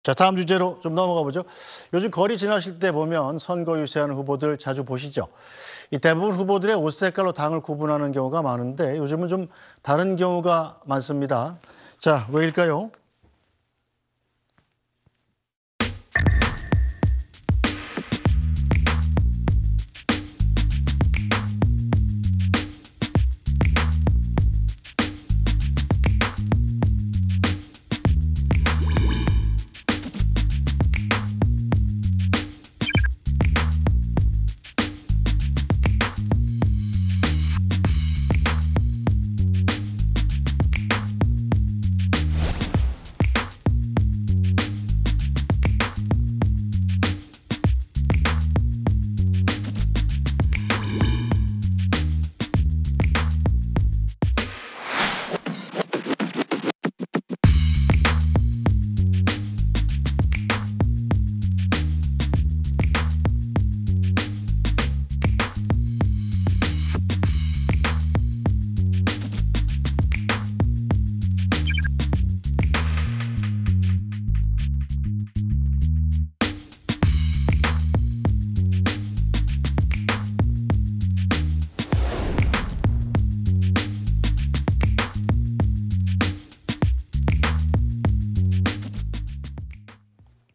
자, 다음 주제로 좀 넘어가 보죠. 요즘 거리 지나실 때 보면 선거 유세하는 후보들 자주 보시죠. 이 대부분 후보들의 옷 색깔로 당을 구분하는 경우가 많은데 요즘은 좀 다른 경우가 많습니다. 자, 왜일까요?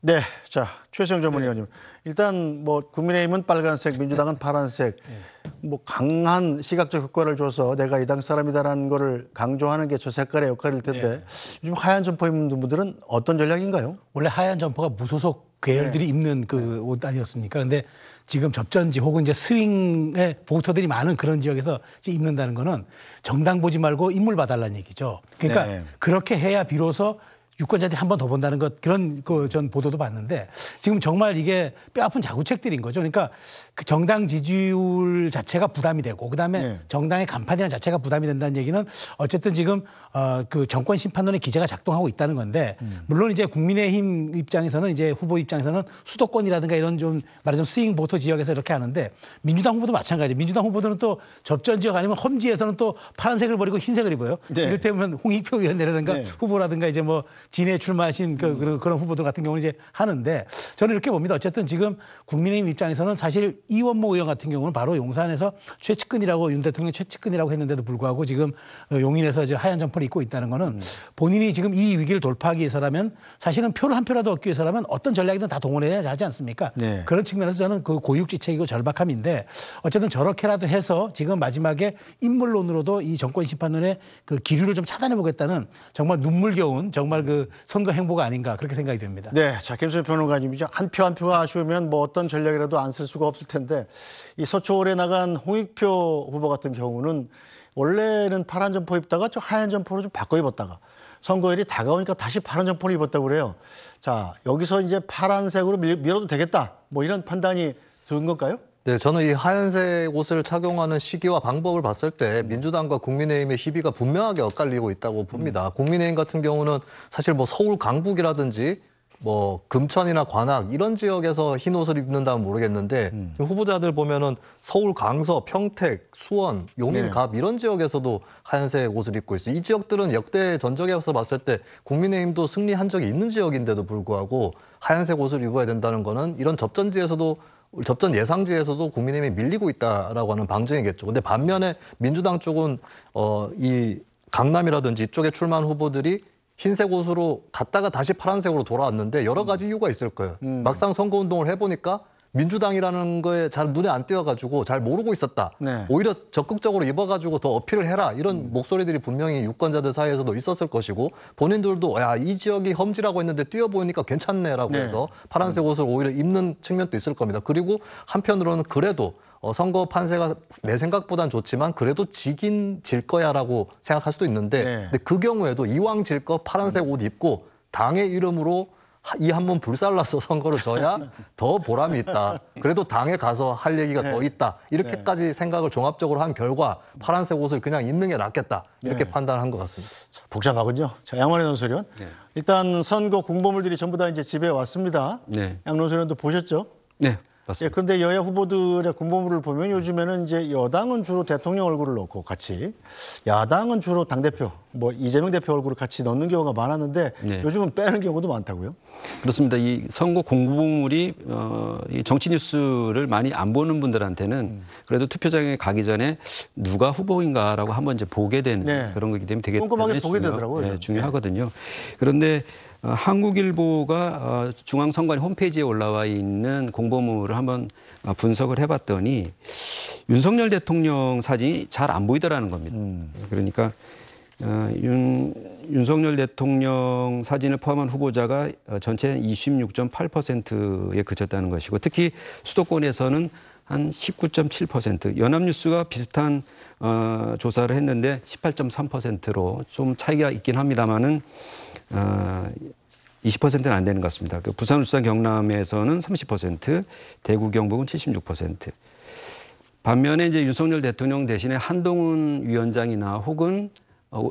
네, 자 최수영 전문위원님. 일단 뭐 국민의힘은 빨간색, 민주당은 파란색. 뭐 강한 시각적 효과를 줘서 내가 이 당 사람이다라는 거를 강조하는 게 저 색깔의 역할일 텐데 요즘 하얀 점퍼 입는 분들은 어떤 전략인가요? 원래 하얀 점퍼가 무소속 계열들이 입는 그 옷 아니었습니까? 근데 지금 접전지 혹은 이제 스윙의 보터들이 많은 그런 지역에서 입는다는 거는 정당 보지 말고 인물 봐달라는 얘기죠. 그러니까 그렇게 해야 비로소 유권자들이 한 번 더 본다는 것, 그런 전 보도도 봤는데 지금 정말 이게 뼈아픈 자구책들인 거죠. 그러니까 그 정당 지지율 자체가 부담이 되고 그다음에 정당의 간판이라는 자체가 부담이 된다는 얘기는 어쨌든 지금 그 정권 심판론의 기제가 작동하고 있다는 건데 물론 이제 국민의힘 입장에서는 이제 후보 입장에서는 수도권이라든가 이런 좀 말하자면 스윙 보터 지역에서 이렇게 하는데 민주당 후보도 마찬가지예요. 민주당 후보들은 또 접전 지역 아니면 험지에서는 또 파란색을 버리고 흰색을 입어요. 이를테면 홍익표 의원이라든가 후보라든가 이제 뭐 진에 출마하신 그런 후보들 같은 경우는 이제 하는데 저는 이렇게 봅니다. 어쨌든 지금 국민의힘 입장에서는 사실 이원모 의원 같은 경우는 바로 용산에서 최측근이라고 윤 대통령 최측근이라고 했는데도 불구하고 지금 용인에서 이제 하얀 점퍼를 입고 있다는 거는 본인이 지금 이 위기를 돌파하기 위해서라면 사실은 표를 한 표라도 얻기 위해서라면 어떤 전략이든 다 동원해야 하지 않습니까? 그런 측면에서 저는 그 고육지책이고 절박함인데 어쨌든 저렇게라도 해서 지금 마지막에 인물론으로도 이 정권 심판론의 그 기류를 좀 차단해 보겠다는 정말 눈물겨운 정말 그 선거 행보가 아닌가 그렇게 생각이 됩니다. 네, 자 김수현 평론가님이죠. 한 표 한 표가 아쉬우면 뭐 어떤 전략이라도 안 쓸 수가 없을 텐데 이 서초홀에 나간 홍익표 후보 같은 경우는 원래는 파란 점퍼 입다가 좀 하얀 점퍼로 좀 바꿔 입었다가 선거일이 다가오니까 다시 파란 점퍼를 입었다고 그래요. 자 여기서 이제 파란색으로 밀어도 되겠다 뭐 이런 판단이 든 걸까요? 네, 저는 이 하얀색 옷을 착용하는 시기와 방법을 봤을 때 민주당과 국민의힘의 희비가 분명하게 엇갈리고 있다고 봅니다. 국민의힘 같은 경우는 사실 뭐 서울 강북이라든지 뭐 금천이나 관악 이런 지역에서 흰 옷을 입는다면 모르겠는데 지금 후보자들 보면은 서울 강서, 평택, 수원, 용인, 갑 이런 지역에서도 하얀색 옷을 입고 있어요. 이 지역들은 역대 전적에서 봤을 때 국민의힘도 승리한 적이 있는 지역인데도 불구하고 하얀색 옷을 입어야 된다는 거는 이런 접전 예상지에서도 국민의힘이 밀리고 있다라고 하는 방증이겠죠. 근데 반면에 민주당 쪽은 이 강남이라든지 이쪽에 출마한 후보들이 흰색 옷으로 갔다가 다시 파란색으로 돌아왔는데 여러 가지 이유가 있을 거예요. 막상 선거운동을 해보니까 민주당이라는 거에 잘 눈에 안 띄어가지고 잘 모르고 있었다. 오히려 적극적으로 입어가지고 더 어필을 해라. 이런 목소리들이 분명히 유권자들 사이에서도 있었을 것이고 본인들도 야, 이 지역이 험지라고 했는데 뛰어보니까 괜찮네라고 해서 파란색 옷을 오히려 입는 측면도 있을 겁니다. 그리고 한편으로는 그래도 선거 판세가 내 생각보단 좋지만 그래도 지긴 질 거야라고 생각할 수도 있는데 근데 그 경우에도 이왕 질 거 파란색 옷 입고 당의 이름으로 이 한 번 불살라서 선거를 져야 더 보람이 있다. 그래도 당에 가서 할 얘기가 더 있다. 이렇게까지 생각을 종합적으로 한 결과 파란색 옷을 그냥 입는 게 낫겠다. 이렇게 판단한 것 같습니다. 복잡하군요. 자, 양원의 논설위원. 일단 선거 공보물들이 전부 다 이제 집에 왔습니다. 양논설위원도 보셨죠? 네. 예, 그런데 여야 후보들의 공보물을 보면 요즘에는 이제 여당은 주로 대통령 얼굴을 넣고 같이, 야당은 주로 당대표, 뭐 이재명 대표 얼굴을 같이 넣는 경우가 많았는데 네. 요즘은 빼는 경우도 많다고요? 그렇습니다. 이 선거 공보물이 이 정치 뉴스를 많이 안 보는 분들한테는 그래도 투표장에 가기 전에 누가 후보인가라고 한번 이제 보게 되는 네. 그런 거기 때문에 되게 꼼꼼하게 보게 되더라고요. 네, 저는. 중요하거든요. 그런데 한국일보가 중앙선관위 홈페이지에 올라와 있는 공보물을 한번 분석을 해봤더니 윤석열 대통령 사진이 잘 안 보이더라는 겁니다. 그러니까 윤석열 대통령 사진을 포함한 후보자가 전체 26.8%에 그쳤다는 것이고 특히 수도권에서는 한 19.7%, 연합뉴스가 비슷한 조사를 했는데 18.3%로 좀 차이가 있긴 합니다만은 20%는 안 되는 것 같습니다. 그 부산, 울산, 경남에서는 30%, 대구, 경북은 76%. 반면에 이제 윤석열 대통령 대신에 한동훈 위원장이나 혹은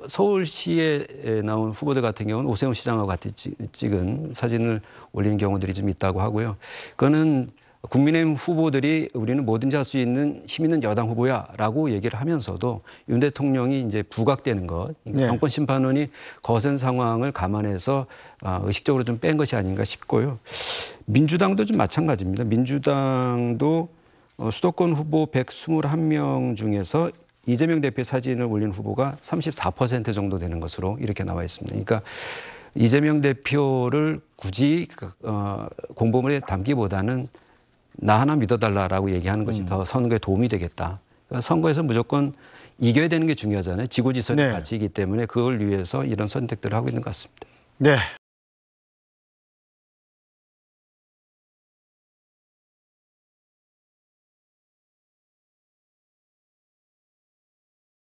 서울시에 나온 후보들 같은 경우는 오세훈 시장하고 같이 찍은 사진을 올리는 경우들이 좀 있다고 하고요. 그거는 국민의힘 후보들이 우리는 뭐든지 할 수 있는 힘 있는 여당 후보야라고 얘기를 하면서도 윤 대통령이 이제 부각되는 것, 네. 정권 심판원이 거센 상황을 감안해서 의식적으로 좀 뺀 것이 아닌가 싶고요. 민주당도 좀 마찬가지입니다. 민주당도 수도권 후보 121명 중에서 이재명 대표의 사진을 올린 후보가 34% 정도 되는 것으로 이렇게 나와 있습니다. 그러니까 이재명 대표를 굳이 공보물에 담기보다는 나 하나 믿어달라라고 얘기하는 것이 더 선거에 도움이 되겠다. 그러니까 선거에서 무조건 이겨야 되는 게 중요하잖아요. 지고지선의 네. 가치이기 때문에 그걸 위해서 이런 선택들을 하고 있는 것 같습니다. 네.